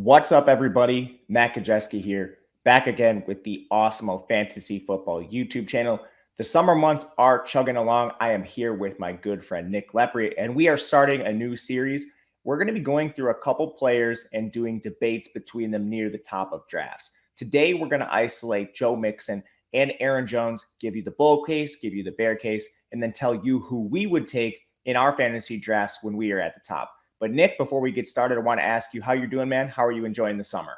What's up, everybody? Matt Gajewski here, back again with the Awesemo Fantasy Football YouTube channel. The summer months are chugging along. I am here with my good friend Nick Lepri, and we are starting a new series. We're going to be going through a couple players and doing debates between them near the top of drafts. Today, we're going to isolate Joe Mixon and Aaron Jones, give you the bull case, give you the bear case, and then tell you who we would take in our fantasy drafts when we are at the top. But Nick, before we get started, I want to ask you how you're doing, man. How are you enjoying the summer?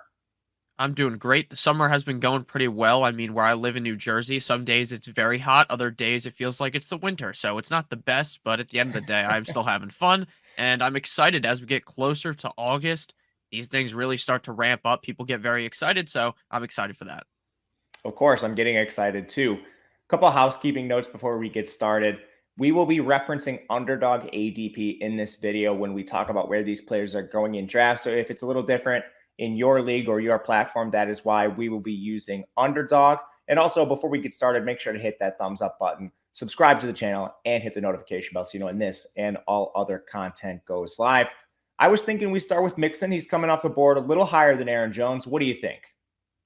I'm doing great. The summer has been going pretty well. I mean, where I live in New Jersey, some days it's very hot, other days it feels like it's the winter. So it's not the best, but at the end of the day, I'm still having fun. And I'm excited as we get closer to August. These things really start to ramp up. People get very excited. So I'm excited for that. Of course, I'm getting excited too. A couple of housekeeping notes before we get started. We will be referencing underdog ADP in this video when we talk about where these players are going in drafts. So if it's a little different in your league or your platform, that is why we will be using underdog. And also, before we get started, make sure to hit that thumbs up button, subscribe to the channel, and hit the notification bell so you know when this and all other content goes live. I was thinking we start with Mixon. He's coming off the board a little higher than Aaron Jones. What do you think?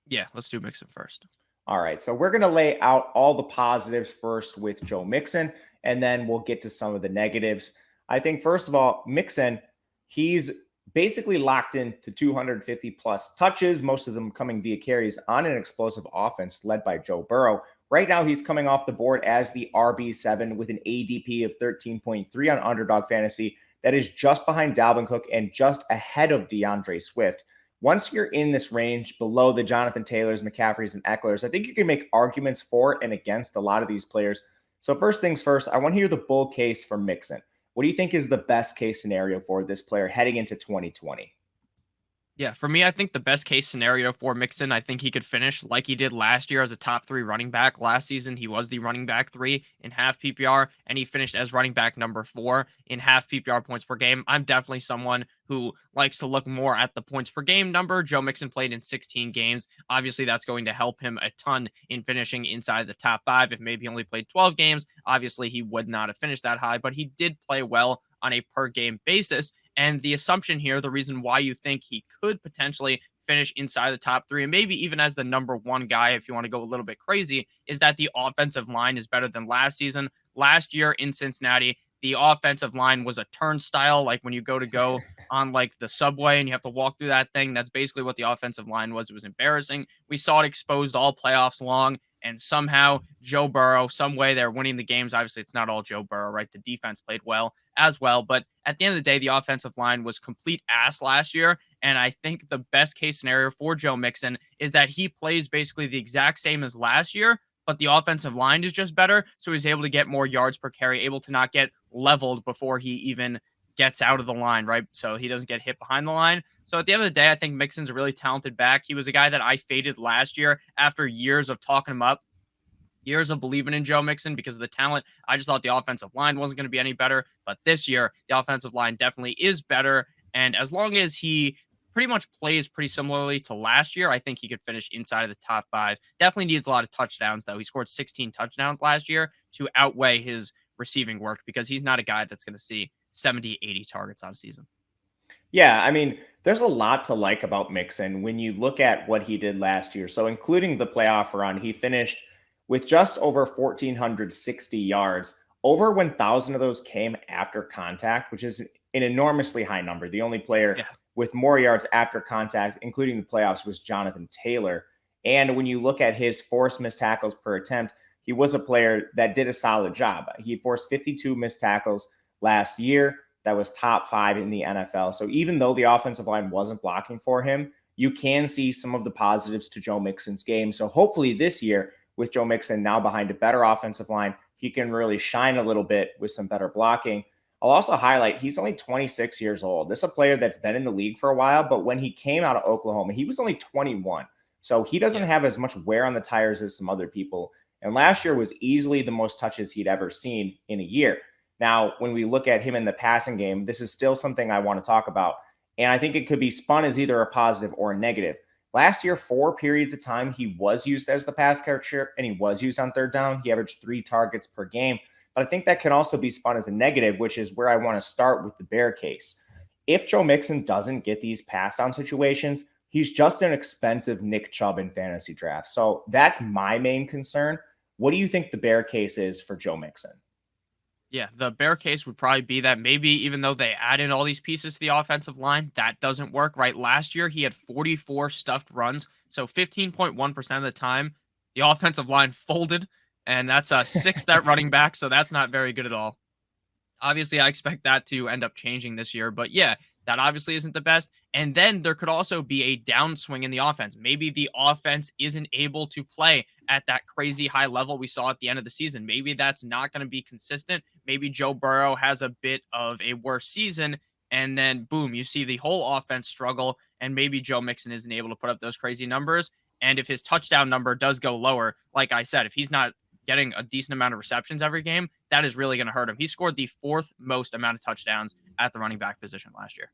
Yeah, let's do Mixon first. All right, so we're going to lay out all the positives first with Joe Mixon, and then we'll get to some of the negatives. I think, first of all, Mixon, he's basically locked in to 250 plus touches, most of them coming via carries on an explosive offense led by Joe Burrow. Right now, he's coming off the board as the RB7 with an ADP of 13.3 on Underdog Fantasy. That is just behind Dalvin Cook and just ahead of DeAndre Swift. Once you're in this range below the Jonathan Taylors, McCaffreys, and Ecklers, I think you can make arguments for and against a lot of these players. So first things first, I want to hear the bull case for Mixon. What do you think is the best case scenario for this player heading into 2020? Yeah, for me, I think the best case scenario for Mixon, I think he could finish like he did last year as a top three running back. Last season, he was the running back 3 in half PPR, and he finished as running back number 4 in half PPR points per game. I'm definitely someone who likes to look more at the points per game number. Joe Mixon played in 16 games. Obviously, that's going to help him a ton in finishing inside the top 5. If maybe he only played 12 games, obviously he would not have finished that high, but he did play well on a per game basis. And the assumption here, the reason why you think he could potentially finish inside the top 3 and maybe even as the number 1 guy, if you want to go a little bit crazy, is that the offensive line is better than last season. Last year in Cincinnati, the offensive line was a turnstile. Like when you go on like the subway and you have to walk through that thing, that's basically what the offensive line was. It was embarrassing. We saw it exposed all playoffs long. And somehow Joe Burrow, some way they're winning the games. Obviously, it's not all Joe Burrow, right? The defense played well as well. But at the end of the day, the offensive line was complete ass last year. And I think the best case scenario for Joe Mixon is that he plays basically the exact same as last year, but the offensive line is just better. So he's able to get more yards per carry, able to not get leveled before he even gets out of the line, right? So he doesn't get hit behind the line. So at the end of the day, I think Mixon's a really talented back. He was a guy that I faded last year after years of talking him up, years of believing in Joe Mixon because of the talent. I just thought the offensive line wasn't going to be any better. But this year, the offensive line definitely is better. And as long as he pretty much plays pretty similarly to last year, I think he could finish inside of the top 5. Definitely needs a lot of touchdowns, though. He scored 16 touchdowns last year to outweigh his receiving work because he's not a guy that's going to see 70, 80 targets on a season. Yeah, I mean, there's a lot to like about Mixon when you look at what he did last year. So, including the playoff run, he finished with just over 1,460 yards. Over 1,000 of those came after contact, which is an enormously high number. The only player Yeah. with more yards after contact, including the playoffs, was Jonathan Taylor. And when you look at his forced missed tackles per attempt, he was a player that did a solid job. He forced 52 missed tackles last year. That was top 5 in the NFL. So even though the offensive line wasn't blocking for him, you can see some of the positives to Joe Mixon's game. So hopefully this year, with Joe Mixon now behind a better offensive line, he can really shine a little bit with some better blocking. I'll also highlight he's only 26 years old. This is a player that's been in the league for a while, but when he came out of Oklahoma, he was only 21. So he doesn't have as much wear on the tires as some other people. And last year was easily the most touches he'd ever seen in a year. Now, when we look at him in the passing game, this is still something I want to talk about. And I think it could be spun as either a positive or a negative. Last year, 4 periods of time, he was used as the pass catcher and he was used on third down. He averaged 3 targets per game. But I think that can also be spun as a negative, which is where I want to start with the bear case. if Joe Mixon doesn't get these pass down situations, he's just an expensive Nick Chubb in fantasy drafts. So that's my main concern. What do you think the bear case is for Joe Mixon? Yeah, the bear case would probably be that maybe even though they add in all these pieces to the offensive line, that doesn't work, right? Last year, he had 44 stuffed runs. So 15.1% of the time, the offensive line folded, and that's a sixth at running back. So that's not very good at all. Obviously, I expect that to end up changing this year, but yeah, that obviously isn't the best. And then there could also be a downswing in the offense. Maybe the offense isn't able to play at that crazy high level we saw at the end of the season. Maybe that's not going to be consistent. Maybe Joe Burrow has a bit of a worse season, and then boom, you see the whole offense struggle, and maybe Joe Mixon isn't able to put up those crazy numbers. And if his touchdown number does go lower, like I said, if he's not getting a decent amount of receptions every game, that is really going to hurt him. He scored the fourth most amount of touchdowns at the running back position last year.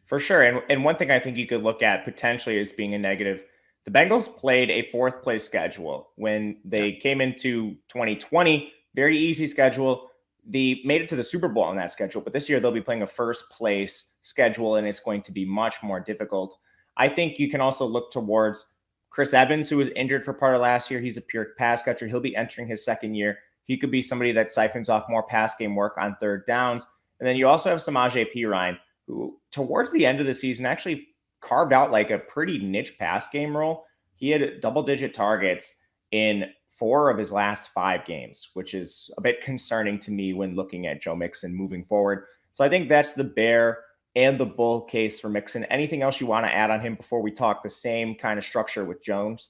For sure. And one thing I think you could look at potentially as being a negative, the Bengals played a fourth place schedule when they came into 2020. Very easy schedule. They made it to the Super Bowl on that schedule, but this year they'll be playing a first place schedule and it's going to be much more difficult. I think you can also look towards Chris Evans, who was injured for part of last year. He's a pure pass catcher. He'll be entering his second year. He could be somebody that siphons off more pass game work on third downs. And then you also have Samaje Perine, who towards the end of the season actually carved out like a pretty niche pass game role. He had double-digit targets in 4 of his last 5 games, which is a bit concerning to me when looking at Joe Mixon moving forward. So I think that's the bear and the bull case for Mixon. Anything else you want to add on him before we talk the same kind of structure with Jones?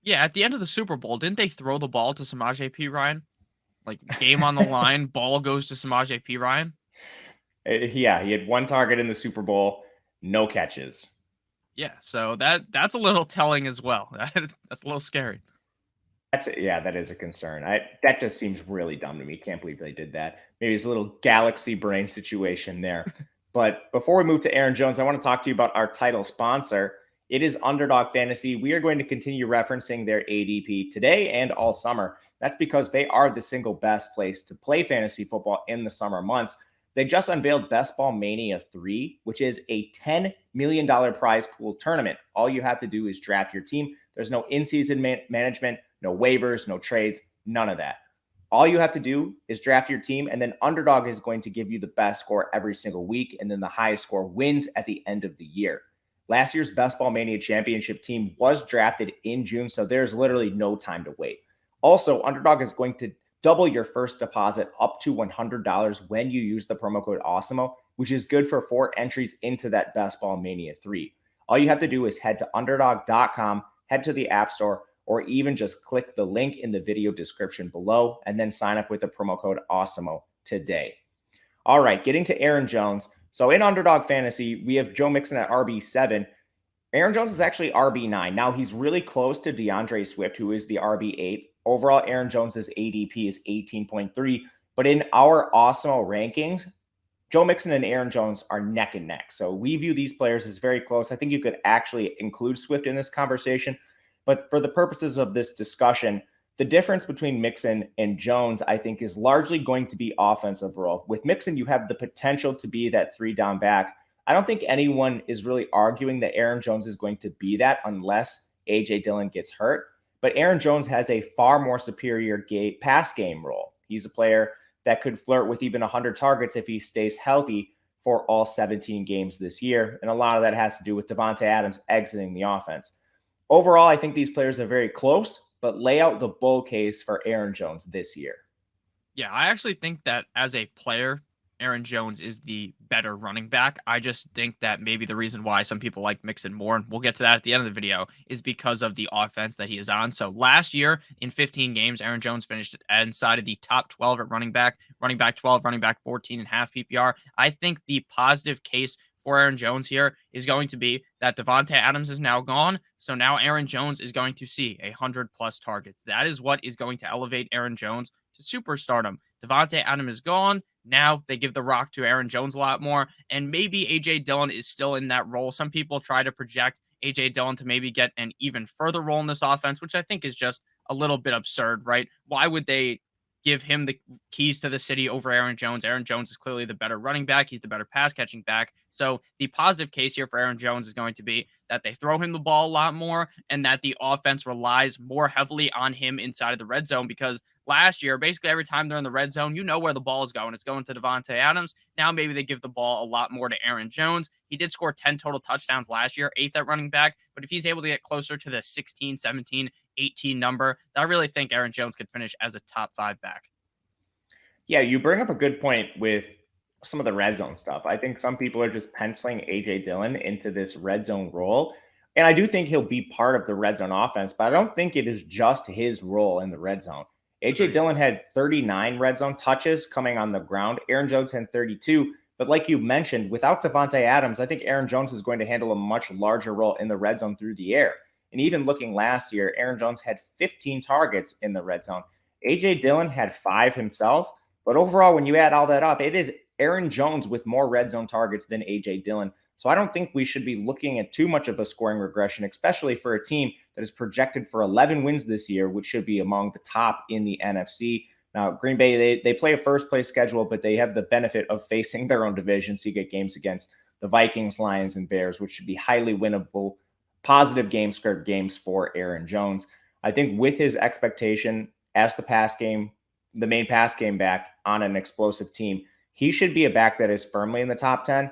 Yeah, at the end of the Super Bowl, didn't they throw the ball to Samaje Perine? Like game on the line, ball goes to Samaje Perine. Yeah, he had 1 target in the Super Bowl, no catches. Yeah, so that's a little telling as well. That's a little scary. That is a concern. That just seems really dumb to me. Can't believe they did that. Maybe it's a little galaxy brain situation there. But before we move to Aaron Jones, I want to talk to you about our title sponsor. It is Underdog Fantasy. We are going to continue referencing their ADP today and all summer. That's because they are the single best place to play fantasy football in the summer months. They just unveiled Best Ball Mania 3, which is a $10 million prize pool tournament. All you have to do is draft your team. There's no in-season management, no waivers, no trades, none of that. All you have to do is draft your team, and then Underdog is going to give you the best score every single week, and then the highest score wins at the end of the year. Last year's Best Ball Mania Championship team was drafted in June, so there's literally no time to wait. Also, Underdog is going to double your first deposit up to $100 when you use the promo code Awesemo, which is good for 4 entries into that Best Ball Mania 3. All you have to do is head to underdog.com, head to the App Store, or even just click the link in the video description below and then sign up with the promo code Awesemo today. All right, getting to Aaron Jones. So in Underdog Fantasy, we have Joe Mixon at RB7. Aaron Jones is actually RB9. Now he's really close to DeAndre Swift, who is the RB8. Overall, Aaron Jones's ADP is 18.3. But in our Awesemo rankings, Joe Mixon and Aaron Jones are neck and neck. So we view these players as very close. I think you could actually include Swift in this conversation. But for the purposes of this discussion, the difference between Mixon and Jones, I think, is largely going to be offensive role. With Mixon, you have the potential to be that 3-down back. I don't think anyone is really arguing that Aaron Jones is going to be that unless A.J. Dillon gets hurt. But Aaron Jones has a far more superior pass game role. He's a player that could flirt with even 100 targets if he stays healthy for all 17 games this year. And a lot of that has to do with Davante Adams exiting the offense. Overall, I think these players are very close, but lay out the bull case for Aaron Jones this year. Yeah, I actually think that as a player, Aaron Jones is the better running back. I just think that maybe the reason why some people like Mixon more, and we'll get to that at the end of the video, is because of the offense that he is on. So last year in 15 games, Aaron Jones finished inside of the top 12 at running back 12, running back 14 and half PPR. I think the positive case for Aaron Jones here is going to be that Davante Adams is now gone. So now Aaron Jones is going to see 100+ targets. That is what is going to elevate Aaron Jones to superstardom. Davante Adams is gone. Now they give the rock to Aaron Jones a lot more. And maybe A.J. Dillon is still in that role. Some people try to project A.J. Dillon to maybe get an even further role in this offense, which I think is just a little bit absurd, right? Why would they give him the keys to the city over Aaron Jones. Aaron Jones is clearly the better running back. He's the better pass catching back. So the positive case here for Aaron Jones is going to be that they throw him the ball a lot more and that the offense relies more heavily on him inside of the red zone, because last year, basically every time they're in the red zone, you know where the ball is going. It's going to Davante Adams. Now maybe they give the ball a lot more to Aaron Jones. He did score 10 total touchdowns last year, 8th at running back. But if he's able to get closer to the 16, 17, 18 number, I really think Aaron Jones could finish as a top 5 back. Yeah, you bring up a good point with some of the red zone stuff. I think some people are just penciling AJ Dillon into this red zone role. And I do think he'll be part of the red zone offense, but I don't think it is just his role in the red zone. AJ Agreed. Dillon had 39 red zone touches coming on the ground. Aaron Jones had 32. But like you mentioned, without Davante Adams, I think Aaron Jones is going to handle a much larger role in the red zone through the air. And even looking last year, Aaron Jones had 15 targets in the red zone. AJ Dillon had 5 himself. But overall, when you add all that up, it is Aaron Jones with more red zone targets than AJ Dillon. So I don't think we should be looking at too much of a scoring regression, especially for a team that is projected for 11 wins this year, which should be among the top in the NFC. Now, Green Bay, they play a first place schedule, but they have the benefit of facing their own division. So you get games against the Vikings, Lions, and Bears, which should be highly winnable, positive game script games for Aaron Jones. I think with his expectation as the main pass game back on an explosive team, he should be a back that is firmly in the top 10.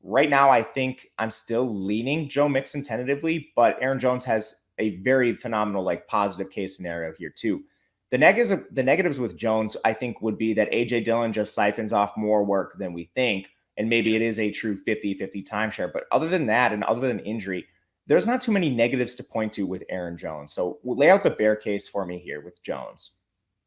Right now, I think I'm still leaning Joe Mixon tentatively, but Aaron Jones has a very phenomenal, positive case scenario here too. The negatives with Jones, I think, would be that AJ Dillon just siphons off more work than we think, and maybe it is a true 50-50 timeshare. But other than that, and other than injury, there's not too many negatives to point to with Aaron Jones. So lay out the bear case for me here with Jones.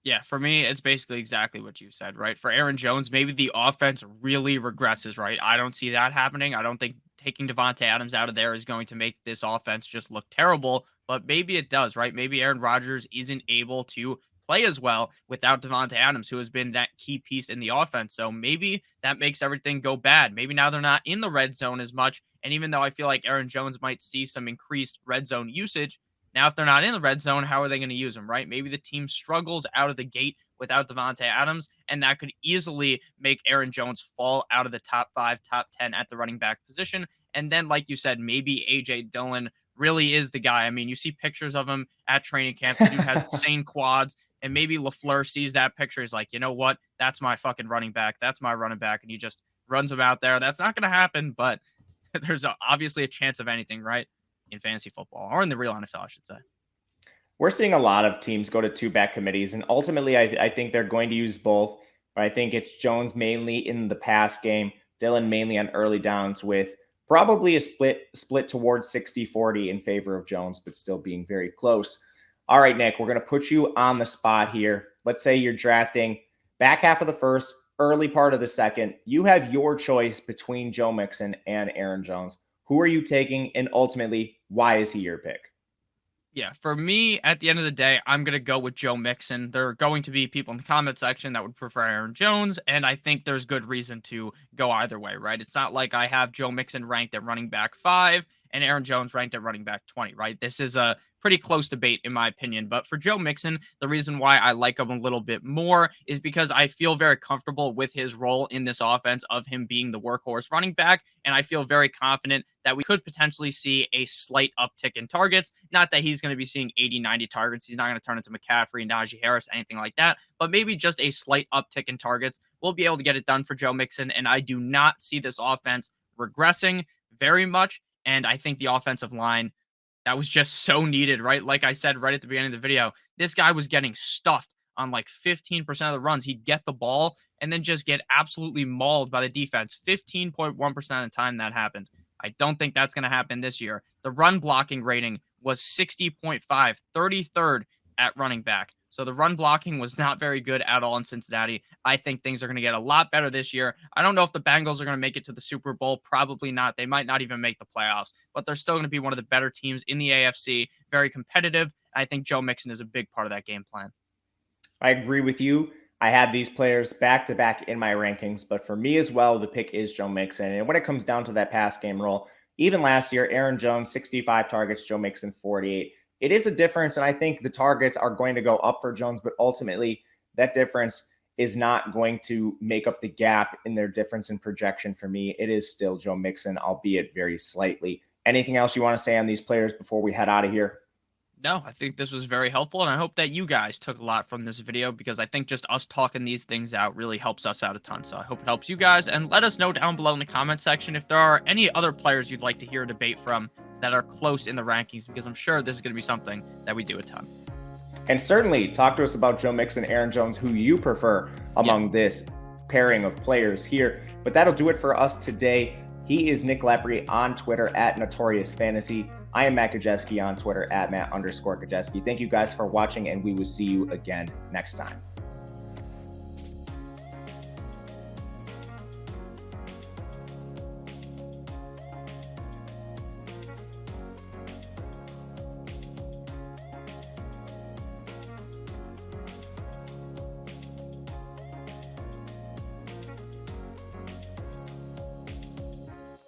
Yeah, for me, it's basically exactly what you said, right? For Aaron Jones, maybe the offense really regresses, right? I don't see that happening. I don't think taking Davante Adams out of there is going to make this offense just look terrible, but maybe it does, right? Maybe Aaron Rodgers isn't able to play as well without Davante Adams, who has been that key piece in the offense. So maybe that makes everything go bad. Maybe now they're not in the red zone as much. And even though I feel like Aaron Jones might see some increased red zone usage, now, if they're not in the red zone, how are they going to use them, right? Maybe the team struggles out of the gate without Davante Adams, and that could easily make Aaron Jones fall out of the top 5, top 10 at the running back position. And then, like you said, maybe A.J. Dillon really is the guy. I mean, you see pictures of him at training camp. The dude has insane quads, and maybe LaFleur sees that picture. He's like, you know what? That's my fucking running back. That's my running back. And he just runs him out there. That's not going to happen, but there's obviously a chance of anything, right? In fantasy football, or in the real NFL, I should say. We're seeing a lot of teams go to two-back committees, and ultimately I think they're going to use both, but I think it's Jones mainly in the pass game, Dillon mainly on early downs, with probably a split towards 60-40 in favor of Jones, but still being very close. All right, Nick, we're going to put you on the spot here. Let's say you're drafting back half of the first, early part of the second. You have your choice between Joe Mixon and Aaron Jones. Who are you taking, and ultimately, why is he your pick? Yeah, for me, at the end of the day, I'm going to go with Joe Mixon. There are going to be people in the comment section that would prefer Aaron Jones, and I think there's good reason to go either way, right? It's not like I have Joe Mixon ranked at running back 5 and Aaron Jones ranked at running back 20, right? This is a pretty close debate, in my opinion. But for Joe Mixon, the reason why I like him a little bit more is because I feel very comfortable with his role in this offense of him being the workhorse running back. And I feel very confident that we could potentially see a slight uptick in targets. Not that he's going to be seeing 80, 90 targets. He's not going to turn into McCaffrey, Najee Harris, anything like that. But maybe just a slight uptick in targets. We'll be able to get it done for Joe Mixon. And I do not see this offense regressing very much. And I think the offensive line, that was just so needed, right? Like I said right at the beginning of the video, this guy was getting stuffed on like 15% of the runs. He'd get the ball and then just get absolutely mauled by the defense. 15.1% of the time that happened. I don't think that's going to happen this year. The run blocking rating was 60.5, 33rd at running back. So the run blocking was not very good at all in Cincinnati. I think things are going to get a lot better this year. I don't know if the Bengals are going to make it to the Super Bowl. Probably not. They might not even make the playoffs, but they're still going to be one of the better teams in the AFC. Very competitive. I think Joe Mixon is a big part of that game plan. I agree with you. I have these players back to back in my rankings, but for me as well, the pick is Joe Mixon. And when it comes down to that pass game role, even last year, Aaron Jones, 65 targets, Joe Mixon, 48. It is a difference, and I think the targets are going to go up for Jones, but ultimately that difference is not going to make up the gap in their difference in projection for me. It is still Joe Mixon, albeit very slightly. Anything else you want to say on these players before we head out of here? No, I think this was very helpful, and I hope that you guys took a lot from this video, because I think just us talking these things out really helps us out a ton. So I hope it helps you guys, and let us know down below in the comment section if there are any other players you'd like to hear a debate from that are close in the rankings, because I'm sure this is going to be something that we do a ton. And certainly talk to us about Joe Mixon, Aaron Jones, who you prefer among this pairing of players here. But that'll do it for us today. He is Nick Lepri on Twitter at Notorious Fantasy. I am Matt Gajewski on Twitter at Matt_Gajewski. Thank you guys for watching, and we will see you again next time.